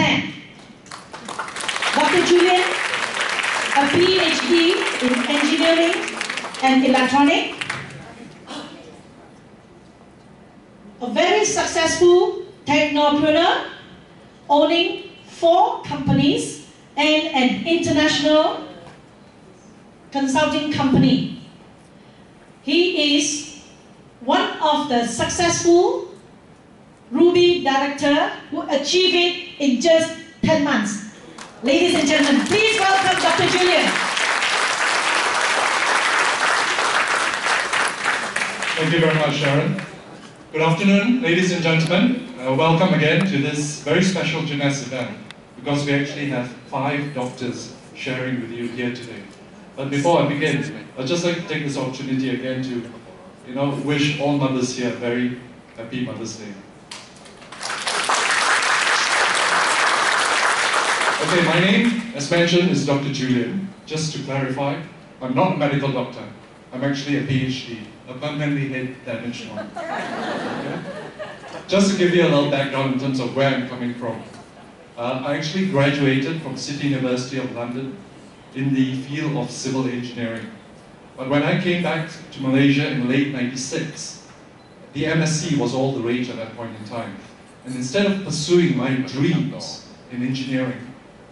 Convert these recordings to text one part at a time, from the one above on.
plan. Dr. Julian, a PhD in engineering and electronics, a very successful technopreneur, owning 4 companies and an international consulting company. He is one of the successful Ruby director who achieved it in just 10 months. Ladies and gentlemen, please welcome Dr. Julian. Thank you very much, Sharon. Good afternoon, ladies and gentlemen. Welcome again to this very special Jeunesse event, because we actually have 5 doctors sharing with you here today. But before I begin, I'd just like to take this opportunity again to, wish all mothers here a very happy Mother's Day. Okay, my name, as mentioned, is Dr. Julian. Just to clarify, I'm not a medical doctor. I'm actually a PhD, a permanently head damaged one. Okay? Just to give you a little background in terms of where I'm coming from. I actually graduated from City University of London in the field of civil engineering. But when I came back to Malaysia in late '96, the MSc was all the rage at that point in time. And instead of pursuing my dreams in engineering,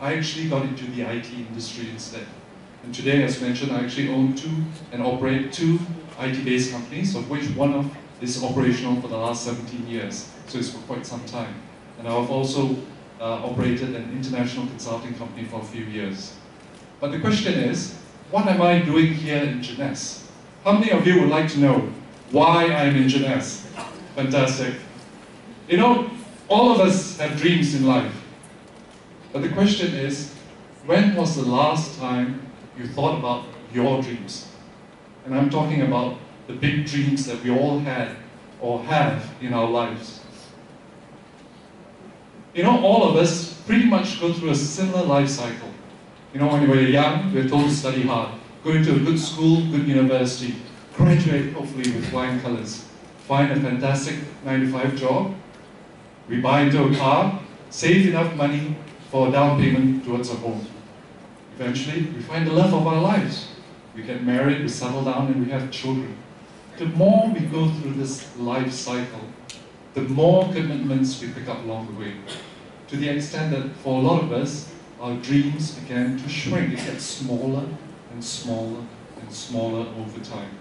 I actually got into the IT industry instead. And today, as mentioned, I actually own and operate 2 IT-based companies, of which one is operational for the last 17 years, so it's for quite some time. And I've also operated an international consulting company for a few years. But the question is, what am I doing here in Jeunesse? How many of you would like to know why I'm in Jeunesse? Fantastic. All of us have dreams in life. But the question is, when was the last time you thought about your dreams? And I'm talking about the big dreams that we all had or have in our lives. All of us pretty much go through a similar life cycle. When we're young, we're told to study hard, go into a good school, good university, graduate hopefully with flying colors, find a fantastic 9-to-5 job, we buy into a car, save enough money for a down payment towards a home. Eventually, we find the love of our lives. We get married, we settle down, and we have children. The more we go through this life cycle, the more commitments we pick up along the way. To the extent that for a lot of us, our dreams began to shrink. It gets smaller and smaller and smaller over time.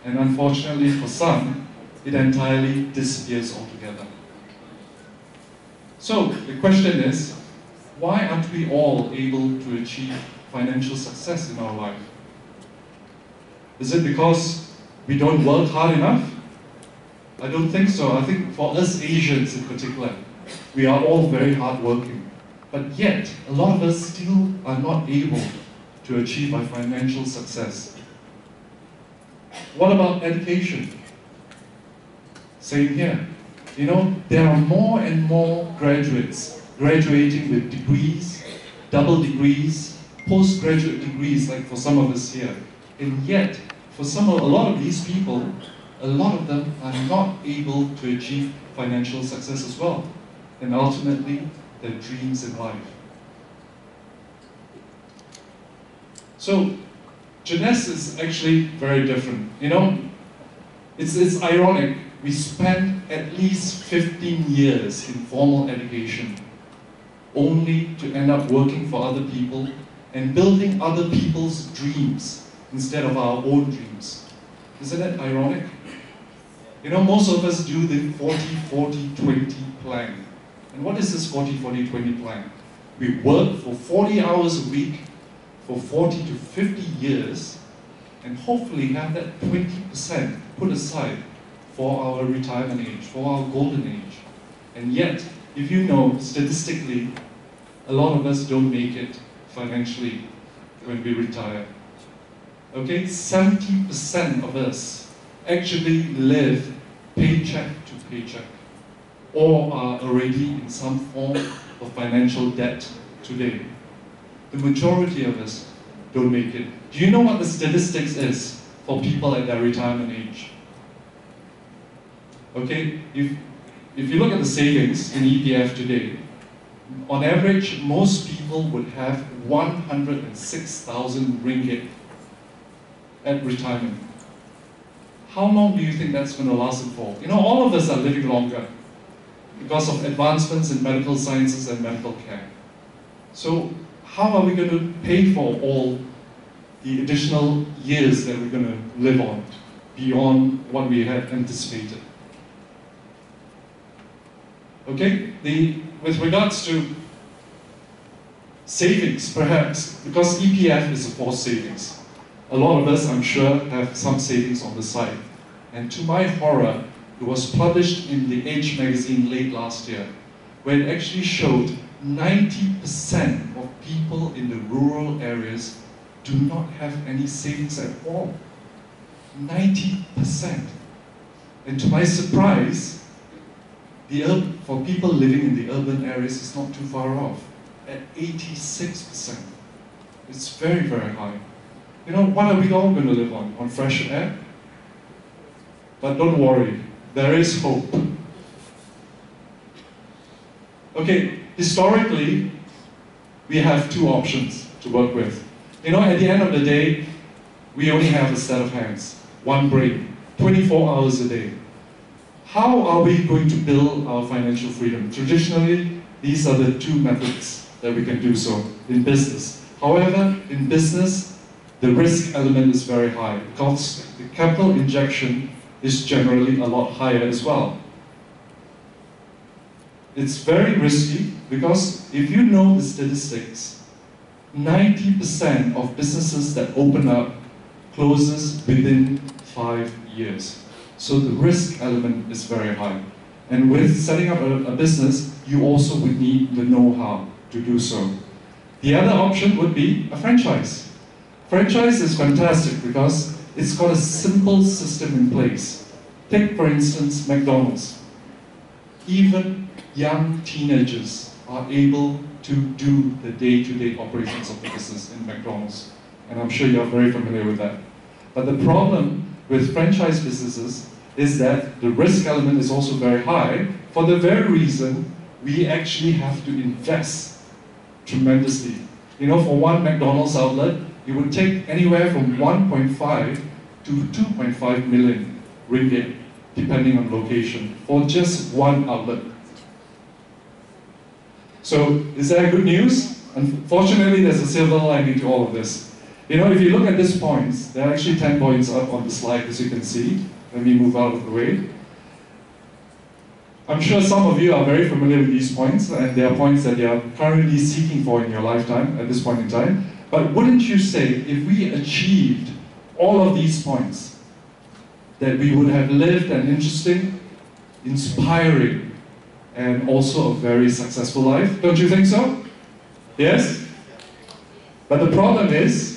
And unfortunately for some, it entirely disappears altogether. So the question is, why aren't we all able to achieve financial success in our life? Is it because we don't work hard enough? I don't think so. I think for us Asians in particular, we are all very hardworking. But yet, a lot of us still are not able to achieve our financial success. What about education? Same here. There are more and more graduates graduating with degrees, double degrees, postgraduate degrees, like for some of us here. And yet, for a lot of these people, a lot of them are not able to achieve financial success as well. And ultimately, their dreams in life. So, Jeunesse is actually very different. It's ironic. We spent at least 15 years in formal education, only to end up working for other people and building other people's dreams instead of our own dreams. Isn't that ironic? Most of us do the 40-40-20 plan. And what is this 40-40-20 plan? We work for 40 hours a week for 40 to 50 years and hopefully have that 20% put aside for our retirement age, for our golden age. And yet, if you know, statistically, a lot of us don't make it financially when we retire. Okay, 70% of us actually live paycheck to paycheck, or are already in some form of financial debt today. The majority of us don't make it. Do you know what the statistics is for people at their retirement age? Okay, if you look at the savings in EPF today, On average, most people would have 106,000 ringgit at retirement. How long do you think that's going to last them for? You know, all of us are living longer because of advancements in medical sciences and medical care. So how are we going to pay for all the additional years that we're going to live on beyond what we had anticipated? Okay, with regards to savings, perhaps, because EPF is a forced savings, a lot of us, I'm sure, have some savings on the side. And to my horror, it was published in the Age magazine late last year, where it actually showed 90% of people in the rural areas do not have any savings at all. 90%. And to my surprise, for people living in the urban areas, it's not too far off, at 86%. It's very, very high. You know, what are we all going to live on? On fresh air? But don't worry, there is hope. Okay, historically, we have two options to work with. You know, at the end of the day, we only have a set of hands, one brain, 24 hours a day. How are we going to build our financial freedom? Traditionally, these are the two methods that we can do so in business. However, in business, the risk element is very high because the capital injection is generally a lot higher as well. It's very risky because if you know the statistics, 90% of businesses that open up closes within 5 years. So the risk element is very high. And with setting up a business, you also would need the know-how to do so. The other option would be a franchise. Franchise is fantastic because it's got a simple system in place. Take, for instance, McDonald's. Even young teenagers are able to do the day-to-day operations of the business in McDonald's. And I'm sure you're very familiar with that. But the problem with franchise businesses is that the risk element is also very high for the very reason we actually have to invest tremendously. You know, for one McDonald's outlet, it would take anywhere from 1.5 to 2.5 million ringgit, depending on location, for just one outlet. So, is that good news? Unfortunately, there's a silver lining to all of this. You know, if you look at these points, there are actually 10 points up on the slide, as you can see. Let me move out of the way. I'm sure some of you are very familiar with these points, and they are points that you are currently seeking for in your lifetime at this point in time. But wouldn't you say, if we achieved all of these points, that we would have lived an interesting, inspiring, and also a very successful life? Don't you think so? Yes? But the problem is,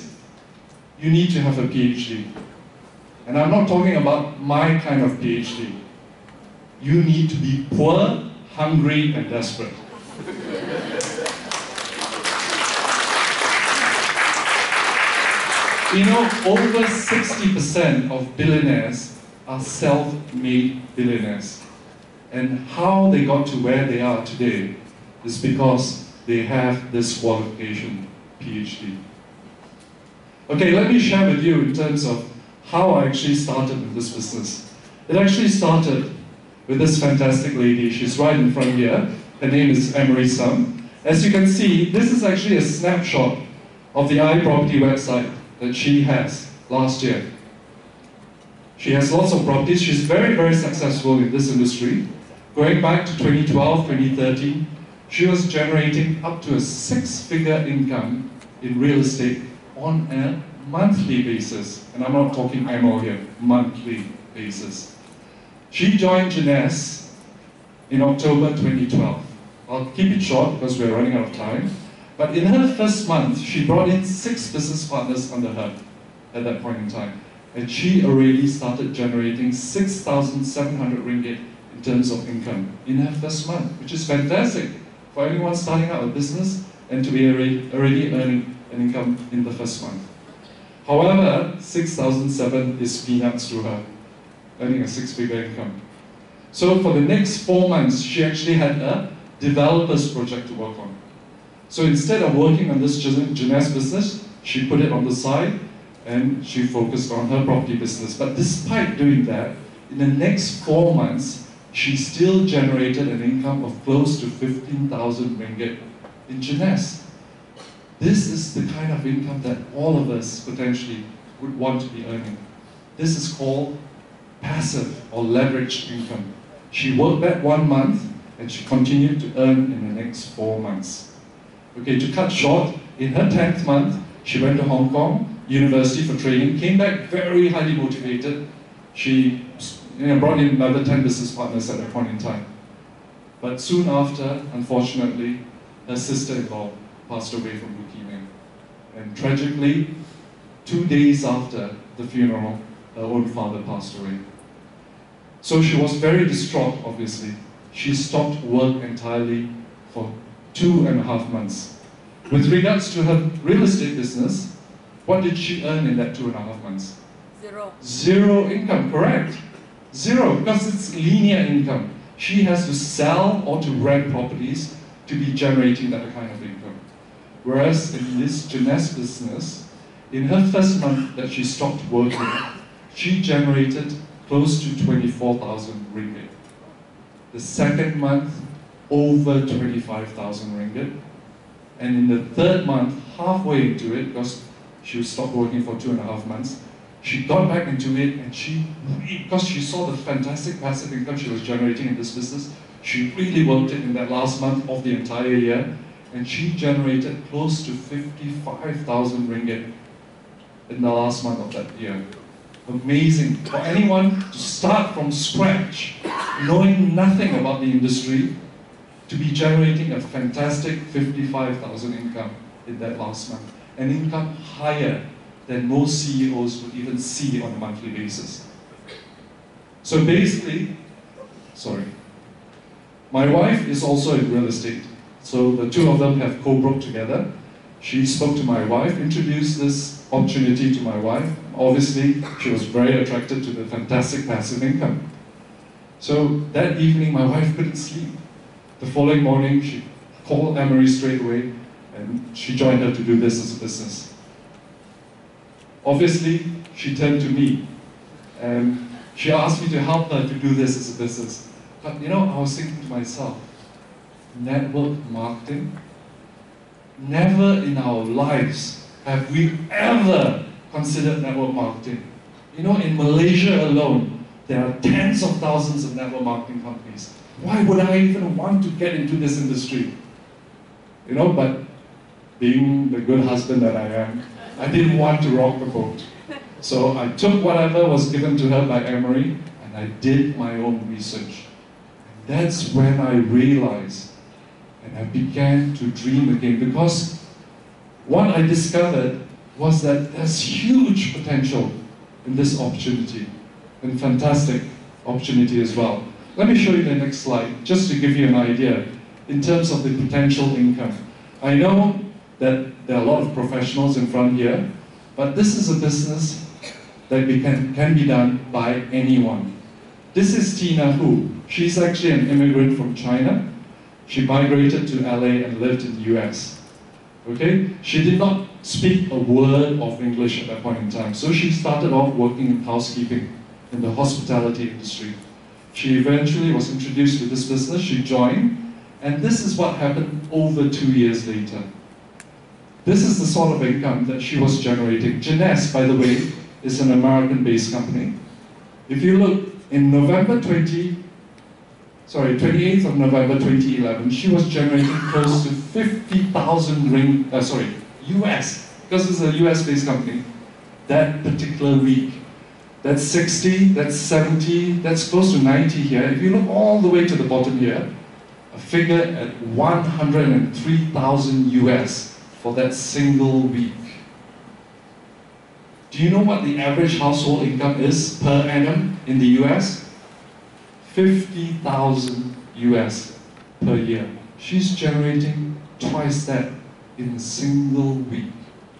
you need to have a PhD. And I'm not talking about my kind of PhD. You need to be poor, hungry, and desperate. You know, over 60% of billionaires are self-made billionaires. And how they got to where they are today is because they have this qualification, PhD. Okay, let me share with you in terms of how I actually started with this business. It actually started with this fantastic lady. She's right in front here. Her name is Emery Sum. As you can see, this is actually a snapshot of the iProperty website that she has last year. She has lots of properties. She's very, very successful in this industry. Going back to 2012, 2013, she was generating up to a 6-figure income in real estate on a monthly basis. And I'm not talking annual here, monthly basis. She joined Jeunesse in October 2012. I'll keep it short because we're running out of time. But in her first month, she brought in 6 business partners under her at that point in time. And she already started generating 6,700 ringgit in terms of income in her first month, which is fantastic for anyone starting out a business and to be already earning an income in the first month. However, 6,700 is peanuts to her, earning a 6-figure income. So for the next 4 months, she actually had a developer's project to work on. So instead of working on this Jeunesse business, she put it on the side and she focused on her property business. But despite doing that, in the next 4 months, she still generated an income of close to 15,000 ringgit in Jeunesse. This is the kind of income that all of us potentially would want to be earning. This is called passive or leveraged income. She worked that 1 month and she continued to earn in the next 4 months. Okay, to cut short, in her 10th month, she went to Hong Kong University for training, came back very highly motivated. She brought in another 10 business partners at that point in time. But soon after, unfortunately, her sister-in-law passed away from leukemia. And tragically, 2 days after the funeral, her own father passed away. So she was very distraught, obviously. She stopped work entirely for 2.5 months. With regards to her real estate business, what did she earn in that 2.5 months? Zero. Zero income, correct. Zero, because it's linear income. She has to sell or to rent properties to be generating that kind of income. Whereas in this Jeunesse business, in her first month that she stopped working, she generated close to 24,000 ringgit. The second month, over 25,000 ringgit. And in the third month, halfway into it, because she stopped working for 2.5 months, she got back into it and because she saw the fantastic passive income she was generating in this business, she really worked it in that last month of the entire year, and she generated close to 55,000 ringgit in the last month of that year. Amazing. For anyone to start from scratch, knowing nothing about the industry, to be generating a fantastic 55,000 income in that last month. An income higher than most CEOs would even see on a monthly basis. So basically, my wife is also in real estate. So the two of them have co-broke together. She spoke to my wife, introduced this opportunity to my wife. Obviously, she was very attracted to the fantastic passive income. So that evening, my wife couldn't sleep. The following morning, she called Emery straight away, and she joined her to do this as a business. Obviously, she turned to me, and she asked me to help her to do this as a business. But I was thinking to myself, network marketing? Never in our lives have we ever considered network marketing. In Malaysia alone, there are tens of thousands of network marketing companies. Why would I even want to get into this industry? But being the good husband that I am, I didn't want to rock the boat. So I took whatever was given to her by Emery, and I did my own research. And that's when I realized, and I began to dream again, because what I discovered was that there's huge potential in this opportunity, and fantastic opportunity as well. Let me show you the next slide, just to give you an idea in terms of the potential income. I know that there are a lot of professionals in front here, but this is a business that can be done by anyone. This is Tina Hu. She's actually an immigrant from China. She migrated to LA and lived in the US. Okay? She did not speak a word of English at that point in time, so she started off working in housekeeping in the hospitality industry. She eventually was introduced to this business, she joined, and this is what happened over 2 years later. This is the sort of income that she was generating. Jeunesse, by the way, is an American-based company. If you look, in 28th of November 2011, she was generating close to 50,000 US, because it's a US-based company, that particular week. That's 60, that's 70, that's close to 90 here. If you look all the way to the bottom here, a figure at 103,000 US for that single week. Do you know what the average household income is per annum in the US? 50,000 US per year. She's generating twice that in a single week.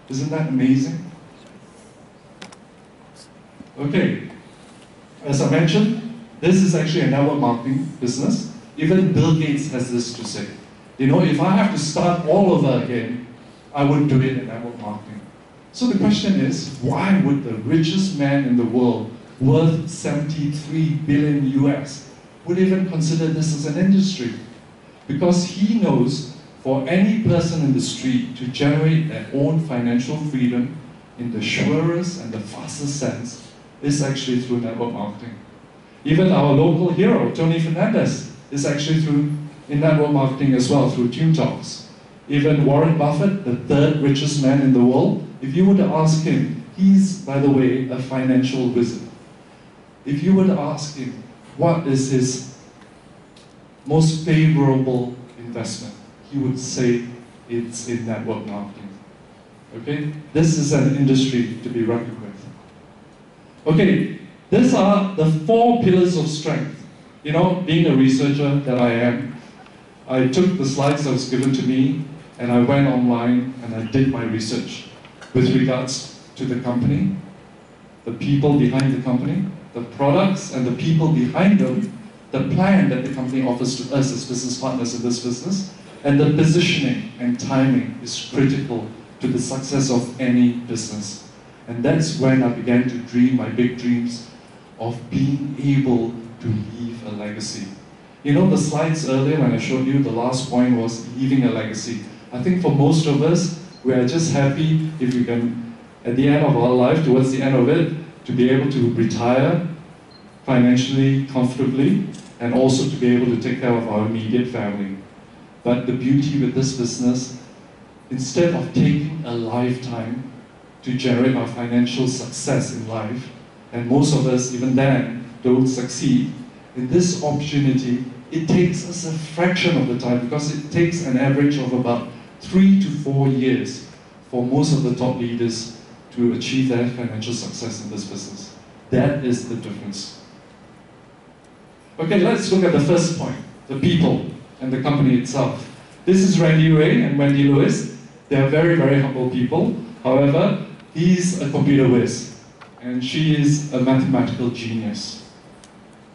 Isn't that amazing? Okay, as I mentioned, this is actually a network marketing business. Even Bill Gates has this to say. You know, if I have to start all over again, I would do it in network marketing. So the question is, why would the richest man in the world, worth 73 billion US, would even consider this as an industry? Because he knows for any person in the street to generate their own financial freedom in the surest and the fastest sense is actually through network marketing. Even our local hero, Tony Fernandez, is actually in network marketing as well, through Tune Talks. Even Warren Buffett, the third richest man in the world, if you were to ask him, he's, by the way, a financial wizard. If you were to ask him, what is his most favorable investment, he would say it's in network marketing. Okay? This is an industry to be reckoned with. Okay, these are the 4 pillars of strength. You know, being a researcher that I am, I took the slides that was given to me and I went online and I did my research with regards to the company, the people behind the company, the products and the people behind them, the plan that the company offers to us as business partners in this business, and the positioning and timing is critical to the success of any business. And that's when I began to dream my big dreams of being able to leave a legacy. You know, the slides earlier when I showed you, the last point was leaving a legacy. I think for most of us, we are just happy if we can, at the end of our life, towards the end of it, to be able to retire financially, comfortably, and also to be able to take care of our immediate family. But the beauty with this business, instead of taking a lifetime to generate our financial success in life, and most of us, even then, don't succeed, in this opportunity, it takes us a fraction of the time because it takes an average of about 3 to 4 years for most of the top leaders to achieve their financial success in this business. That is the difference. Okay, let's look at the first point, the people and the company itself. This is Randy Ray and Wendy Lewis. They are very, very humble people. However, he's a computer whiz and she is a mathematical genius.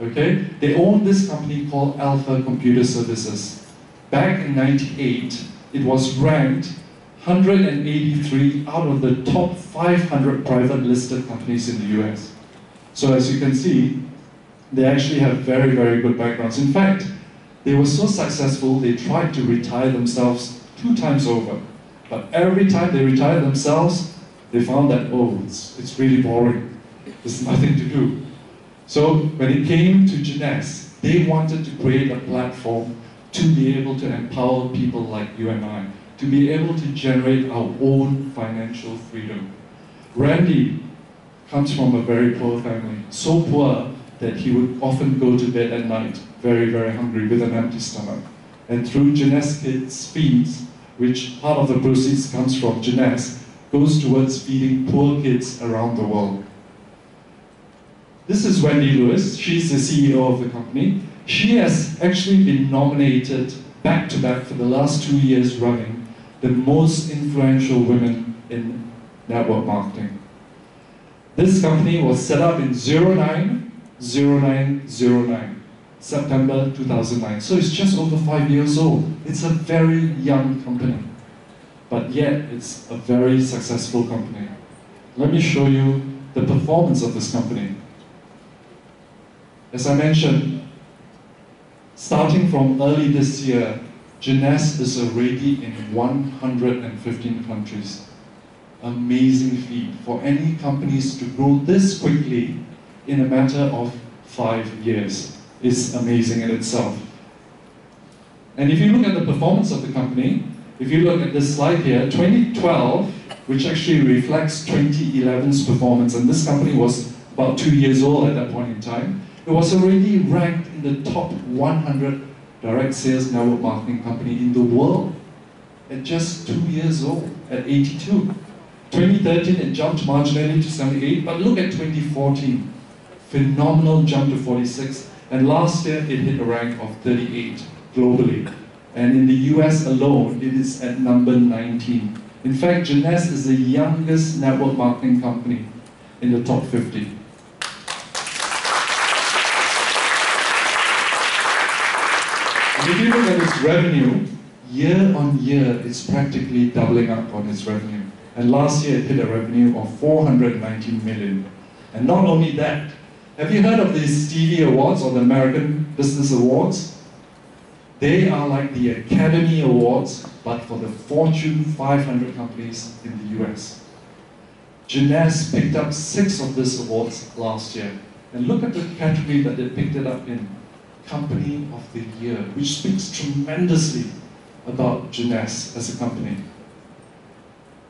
Okay? They own this company called Alpha Computer Services. Back in '98, it was ranked 183 out of the top 500 private listed companies in the US. So as you can see, they actually have very, very good backgrounds. In fact, they were so successful, they tried to retire themselves 2 times over. But every time they retired themselves, they found that, oh, it's really boring. There's nothing to do. So when it came to Jeunesse, they wanted to create a platform to be able to empower people like you and I, to be able to generate our own financial freedom. Randy comes from a very poor family, so poor that he would often go to bed at night very, very hungry with an empty stomach. And through Jeunesse Kids Feeds, which part of the proceeds comes from Jeunesse, goes towards feeding poor kids around the world. This is Wendy Lewis. She's the CEO of the company. She has actually been nominated back-to-back for the last 2 years running the most influential women in network marketing. This company was set up in 09/09/09, September 2009. So it's just over 5 years old. It's a very young company, but yet it's a very successful company. Let me show you the performance of this company. As I mentioned, starting from early this year, Jeunesse is already in 115 countries. Amazing feat for any companies to grow this quickly in a matter of 5 years. It's amazing in itself. And if you look at the performance of the company, if you look at this slide here, 2012, which actually reflects 2011's performance, and this company was about 2 years old at that point in time, it was already ranked in the top 100 direct sales network marketing company in the world at just 2 years old, at 82. 2013, it jumped marginally to 78, but look at 2014. Phenomenal jump to 46, and last year it hit a rank of 38 globally. And in the US alone, it is at number 19. In fact, Jeunesse is the youngest network marketing company in the top 50. if you look at its revenue, year on year, it's practically doubling up on its revenue. And last year, it hit a revenue of 419 million. And not only that, have you heard of the Stevie Awards or the American Business Awards? They are like the Academy Awards, but for the Fortune 500 companies in the US. Jeunesse picked up 6 of these awards last year. And look at the category that they picked it up in. Company of the Year, which speaks tremendously about Jeunesse as a company.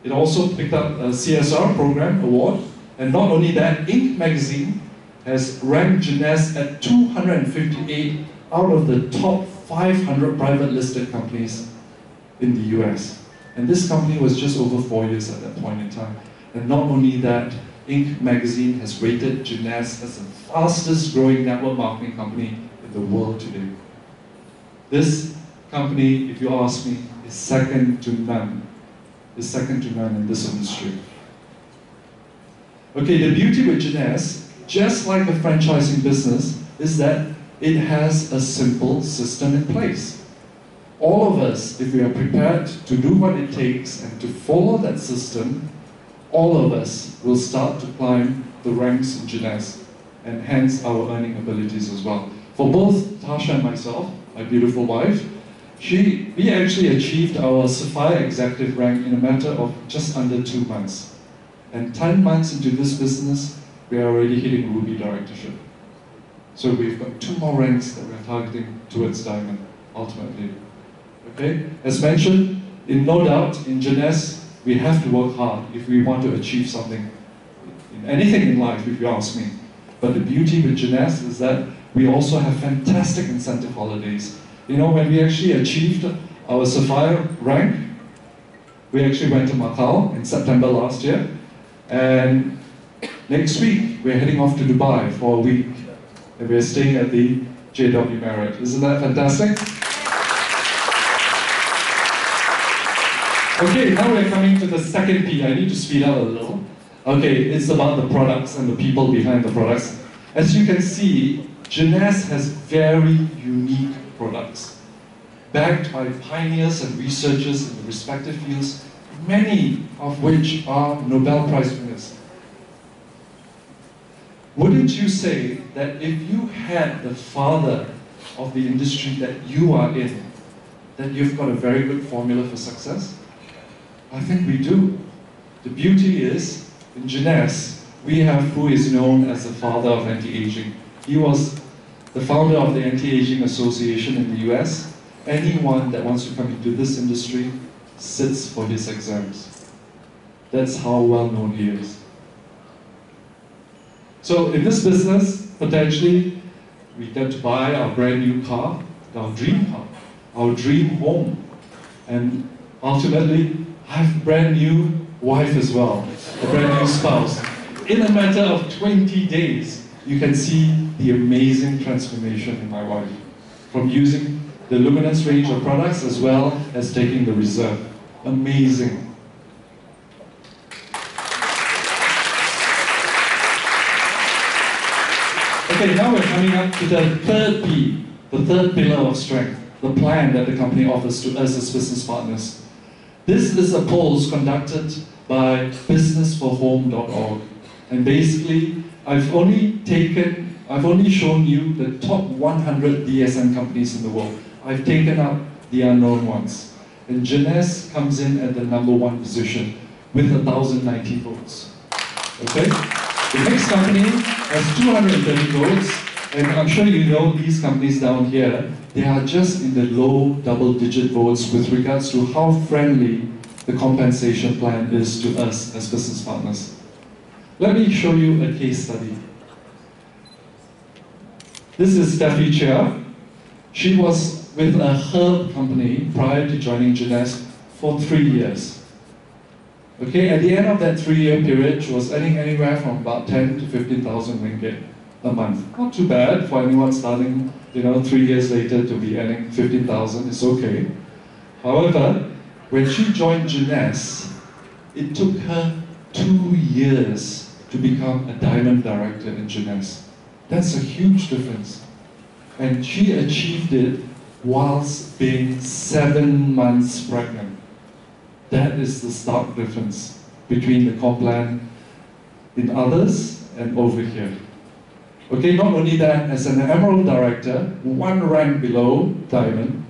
It also picked up a CSR program award, and not only that, Inc. magazine has ranked Jeunesse at 258 out of the top 500 private listed companies in the US. And this company was just over 4 years at that point in time. And not only that, Inc. magazine has rated Jeunesse as the fastest growing network marketing company in the world today. This company, if you ask me, is second to none. Is second to none in this industry. Okay, the beauty with Jeunesse, just like a franchising business, is that it has a simple system in place. All of us, if we are prepared to do what it takes and to follow that system, all of us will start to climb the ranks in Jeunesse, and hence our earning abilities as well. For both Tasha and myself, my beautiful wife, we actually achieved our Sapphire executive rank in a matter of just under 2 months. And 10 months into this business, we are already hitting Ruby directorship. So we've got 2 more ranks that we're targeting towards Diamond, ultimately. Okay? As mentioned, no doubt, in Jeunesse, we have to work hard if we want to achieve something, in anything in life, if you ask me. But the beauty with Jeunesse is that we also have fantastic incentive holidays. You know, when we actually achieved our Sapphire rank, we actually went to Macau in September last year, and next week we're heading off to Dubai for a week, and we're staying at the JW Marriott. Isn't that fantastic? Okay, now we're coming to the second P. I need to speed up a little. Okay, it's about the products and the people behind the products. As you can see, Jeunesse has very unique products, backed by pioneers and researchers in the respective fields, many of which are Nobel Prize winners. Wouldn't you say that if you had the father of the industry that you are in, that you've got a very good formula for success? I think we do. The beauty is, in Jeunesse, we have who is known as the father of anti-aging. He was the founder of the Anti-Aging Association in the US. Anyone that wants to come into this industry sits for his exams. That's how well known he is. So in this business, potentially, we get to buy our brand new car, our dream car, our dream home, and ultimately, I have a brand new wife as well, a brand new spouse. In a matter of 20 days, you can see the amazing transformation in my wife, from using the Luminance range of products as well as taking the Reserve. Amazing. Okay, now we're coming up to the third P, the third pillar of strength, the plan that the company offers to us as business partners. This is a poll conducted by businessforhome.org, and basically, I've only shown you the top 100 DSM companies in the world. I've taken out the unknown ones. And Jeunesse comes in at the #1 position with 1,090 votes. Okay? The next company has 230 votes, and I'm sure you know these companies down here, they are just in the low double-digit votes with regards to how friendly the compensation plan is to us as business partners. Let me show you a case study. This is Steffi Chia. She was with a herb company prior to joining Jeunesse for 3 years. Okay, at the end of that 3-year period, she was earning anywhere from about 10 to 15,000 ringgit a month. Not too bad for anyone starting, 3 years later to be earning 15,000. It's okay. However, when she joined Jeunesse, it took her 2 years to become a diamond director in Jeunesse. That's a huge difference. And she achieved it whilst being 7 months pregnant. That is the stark difference between the comp plan in others and over here. Okay, not only that, as an Emerald Director, one rank below Diamond,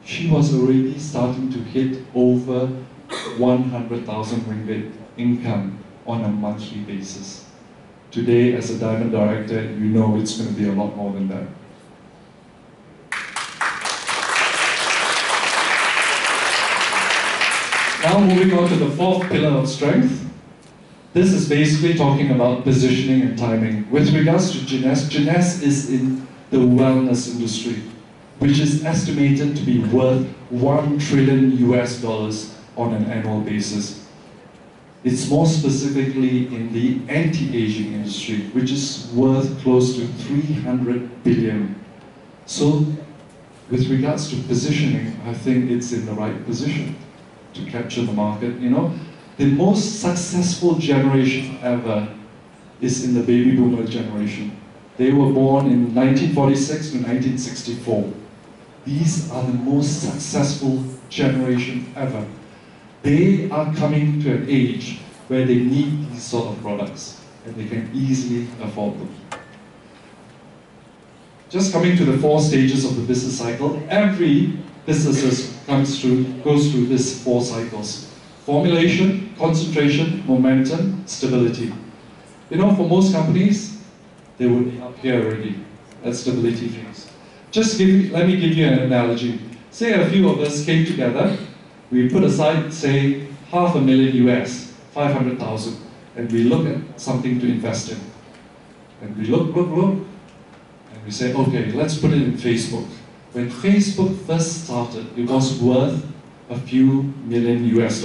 she was already starting to hit over 100,000 ringgit income on a monthly basis. Today, as a Diamond Director, you know it's going to be a lot more than that. Now moving on to the fourth pillar of strength. This is basically talking about positioning and timing. With regards to Jeunesse, Jeunesse is in the wellness industry, which is estimated to be worth $1 trillion on an annual basis. It's more specifically in the anti-aging industry, which is worth close to 300 billion. So, with regards to positioning, I think it's in the right position to capture the market. You know, the most successful generation ever is in the baby boomer generation. They were born in 1946 to 1964. These are the most successful generation ever. They are coming to an age where they need these sort of products and they can easily afford them. Just coming to the 4 stages of the business cycle, every business goes through these 4 cycles. Formulation, concentration, momentum, stability. You know, for most companies, they will be up here already at stability phase. Let me give you an analogy. Say a few of us came together, we put aside, say, $500,000 US, 500,000, and we look at something to invest in. And we look, and we say, okay, let's put it in Facebook. When Facebook first started, it was worth a few million US.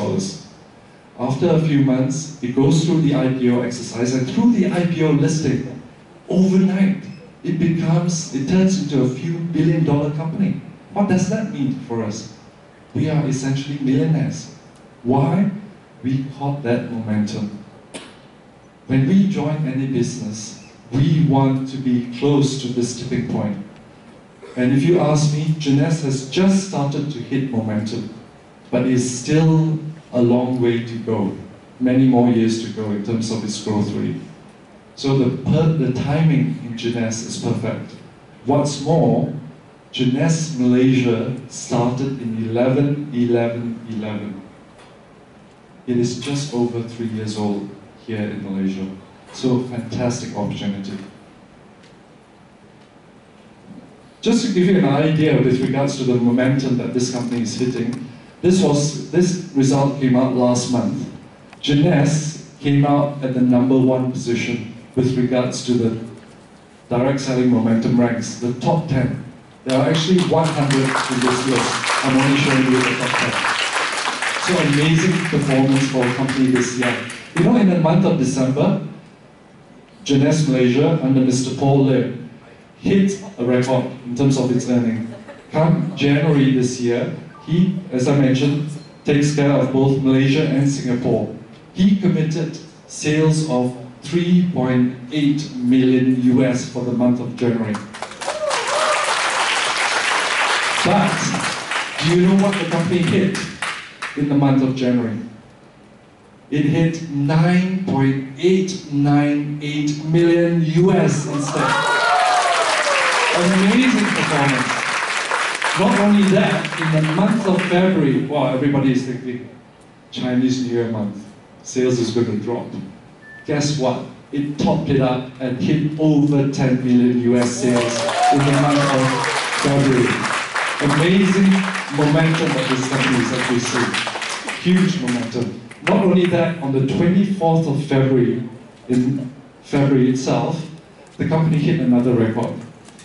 After a few months, it goes through the IPO exercise, and through the IPO listing, overnight, it turns into a few billion-dollar company. What does that mean for us? We are essentially millionaires. Why? We caught that momentum. When we join any business, we want to be close to this tipping point. And if you ask me, Jeunesse has just started to hit momentum, but is still a long way to go. Many more years to go in terms of its growth rate. So the timing in Jeunesse is perfect. What's more, Jeunesse Malaysia started in 11/11/11. It is just over 3 years old here in Malaysia. So fantastic opportunity. Just to give you an idea with regards to the momentum that this company is hitting, this result came out last month. Jeunesse came out at the #1 position with regards to the direct selling momentum ranks, the top 10. There are actually 100 in this list. I'm only showing you the top 10. So amazing performance for a company this year. You know, in the month of December, Jeunesse Malaysia under Mr. Paul Lim hit a record in terms of its earning. Come January this year, he, as I mentioned, takes care of both Malaysia and Singapore. He committed sales of 3.8 million US for the month of January. But, do you know what the company hit in the month of January? It hit 9.898 million US instead. Amazing performance. Not only that, in the month of February, wow, everybody is thinking, Chinese New Year month, sales is going to drop. Guess what? It topped it up and hit over 10 million US sales in the month of February. Amazing momentum that this company is actually seeing. Huge momentum. Not only that, on the 24th of February, in February itself, the company hit another record.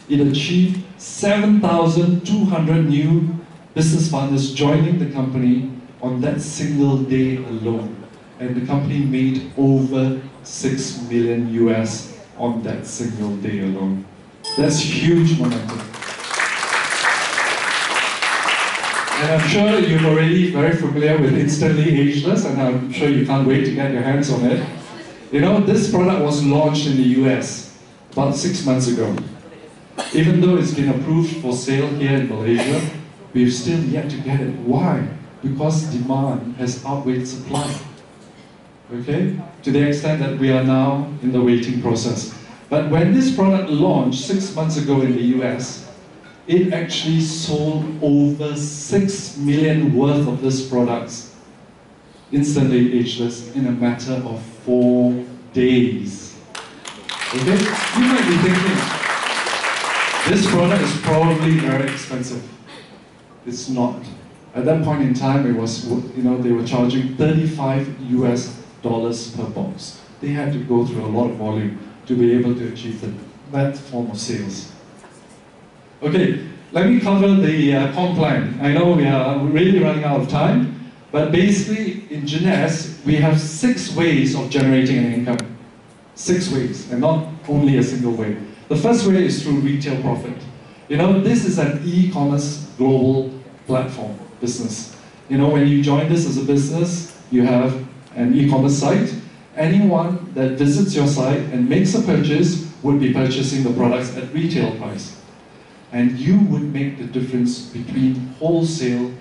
It achieved 7,200 new business partners joining the company on that single day alone. And the company made over 6 million US on that single day alone. That's huge momentum. And I'm sure you're already very familiar with Instantly Ageless, and I'm sure you can't wait to get your hands on it. You know, this product was launched in the US about 6 months ago. Even though it's been approved for sale here in Malaysia, we've still yet to get it. Why? Because demand has outweighed supply. Okay? To the extent that we are now in the waiting process. But when this product launched 6 months ago in the US, it actually sold over 6 million worth of these products, instantly ageless, in a matter of 4 days. Okay? You might be thinking, this product is probably very expensive. It's not. At that point in time, it was, they were charging $35 per box. They had to go through a lot of volume to be able to achieve that form of sales. Okay, let me cover the comp plan. I know we are really running out of time, but basically in Jeunesse, we have 6 ways of generating an income. 6 ways, and not only a single way. The first way is through retail profit. This is an e-commerce global platform business. When you join this as a business, you have an e-commerce site. Anyone that visits your site and makes a purchase would be purchasing the products at retail price. And you would make the difference between wholesale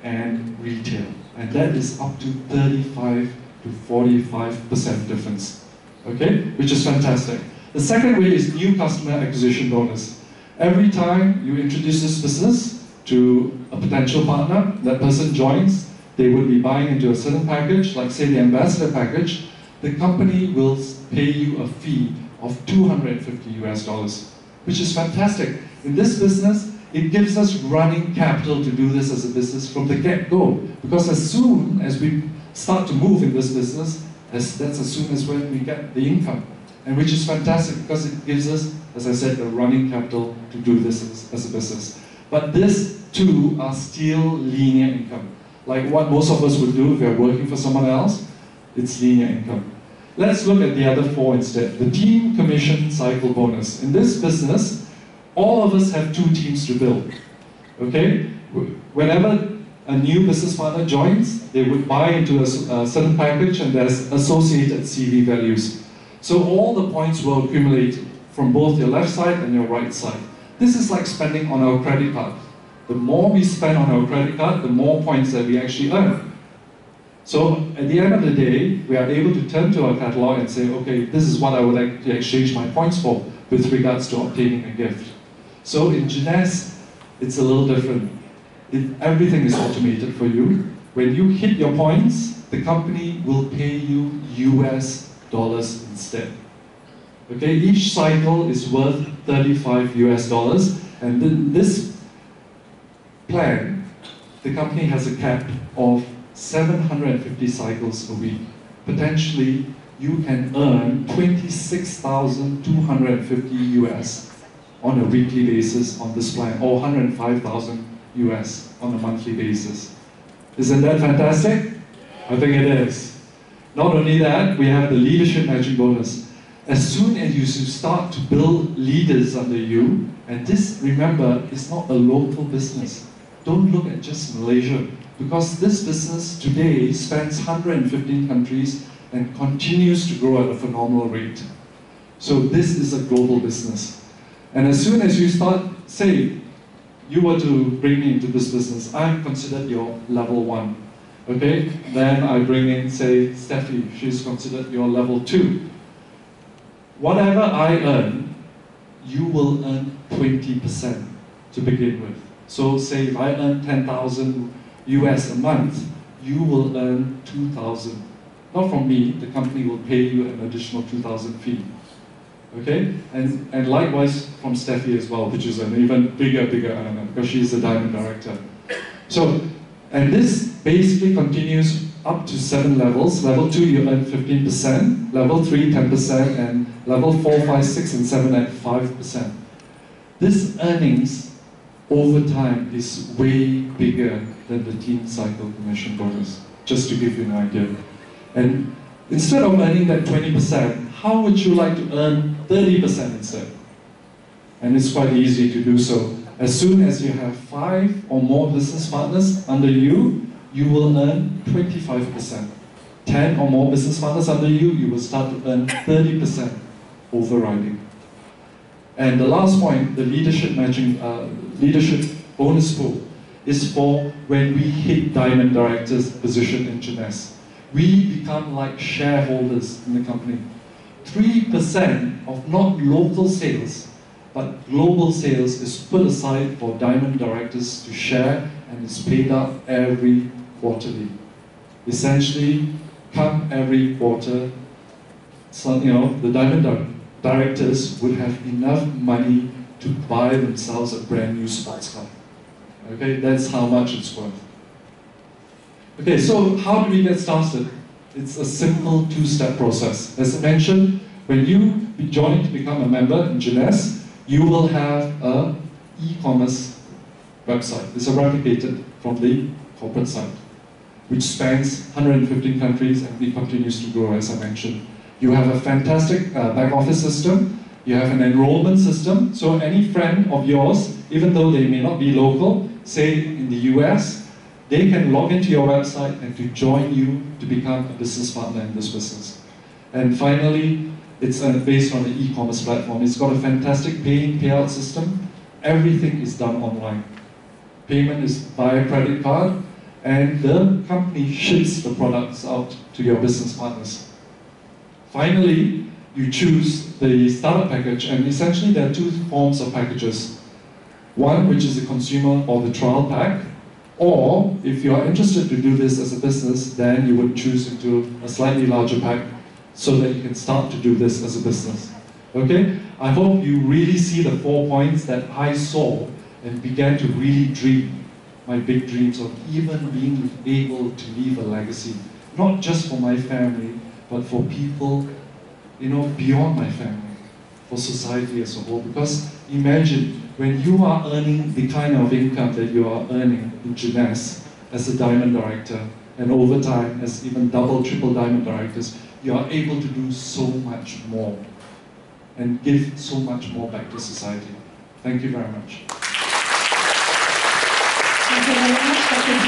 and retail. And that is up to 35 to 45% difference. Okay? Which is fantastic. The second way is new customer acquisition bonus. Every time you introduce this business to a potential partner, that person joins, they will be buying into a certain package, like say the ambassador package, the company will pay you a fee of $250, which is fantastic. In this business, it gives us running capital to do this as a business from the get-go. Because as soon as we start to move in this business, that's as soon as when we get the income. And which is fantastic because it gives us, as I said, the running capital to do this as a business. But this too are still linear income. Like what most of us would do if we're working for someone else, it's linear income. Let's look at the other 4 instead. The team commission cycle bonus. In this business, all of us have 2 teams to build. Okay? Whenever a new business partner joins, they would buy into a certain package and there's associated CV values. So all the points will accumulate from both your left side and your right side. This is like spending on our credit card. The more we spend on our credit card, the more points that we actually earn. So at the end of the day, we are able to turn to our catalog and say, okay, this is what I would like to exchange my points for with regards to obtaining a gift. So in Jeunesse, it's a little different. Everything is automated for you. When you hit your points, the company will pay you US dollars instead. Okay, each cycle is worth 35 US dollars, and in this plan, the company has a cap of 750 cycles a week. Potentially, you can earn 26,250 US on a weekly basis on this plan, or 105,000 US on a monthly basis. Isn't that fantastic? I think it is. Not only that, we have the leadership matching bonus. As soon as you start to build leaders under you, and this, remember, is not a local business. Don't look at just Malaysia, because this business today spans 115 countries and continues to grow at a phenomenal rate. So this is a global business. And as soon as you start, say, you were to bring me into this business, I'm considered your level 1. Okay? Then I bring in, say, Steffi, she's considered your level 2. Whatever I earn, you will earn 20% to begin with. So say if I earn 10,000 US a month, you will earn 2,000. Not from me, the company will pay you an additional 2,000 fee. Okay? And likewise from Steffi as well, which is an even bigger earner, because she's a diamond director. So, and this basically continues up to 7 levels. Level 2, you earn 15%, level 3, 10%, and level 4, 5, 6, and 7 at 5%. This earnings over time is way bigger than the team cycle commission bonus, just to give you an idea. And instead of earning that 20%, how would you like to earn 30% instead? And it's quite easy to do so. As soon as you have 5 or more business partners under you, you will earn 25%. 10 or more business partners under you, you will start to earn 30% overriding. And the last point, the leadership matching, leadership bonus pool, is for when we hit Diamond Director's position in Jeunesse. We become like shareholders in the company. 3% of not local sales, but global sales is put aside for Diamond Directors to share and is paid out every quarterly. Essentially, come every quarter, so, the Diamond Directors would have enough money to buy themselves a brand new sports car. Okay, that's how much it's worth. Okay, so how do we get started? It's a simple two-step process. As I mentioned, when you join to become a member in Jeunesse, you will have an e-commerce website. It's replicated from the corporate site, which spans 115 countries and it continues to grow, as I mentioned. You have a fantastic back office system. You have an enrollment system. So any friend of yours, even though they may not be local, say in the US, they can log into your website and to join you to become a business partner in this business. And finally, it's based on the e-commerce platform. It's got a fantastic pay-in, payout system. Everything is done online. Payment is via credit card, and the company ships the products out to your business partners. Finally, you choose the startup package, and essentially there are two forms of packages. One, which is the consumer or the trial pack, or if you are interested to do this as a business, then you would choose into a slightly larger pack so that you can start to do this as a business. Okay? I hope you really see the 4 points that I saw and began to really dream my big dreams of even being able to leave a legacy, not just for my family, but for people, beyond my family, for society as a whole. Because imagine, when you are earning the kind of income that you are earning in Jeunesse as a Diamond Director, and over time as even double, triple Diamond Directors, you are able to do so much more and give so much more back to society. Thank you very much. Thank you very much, Dr.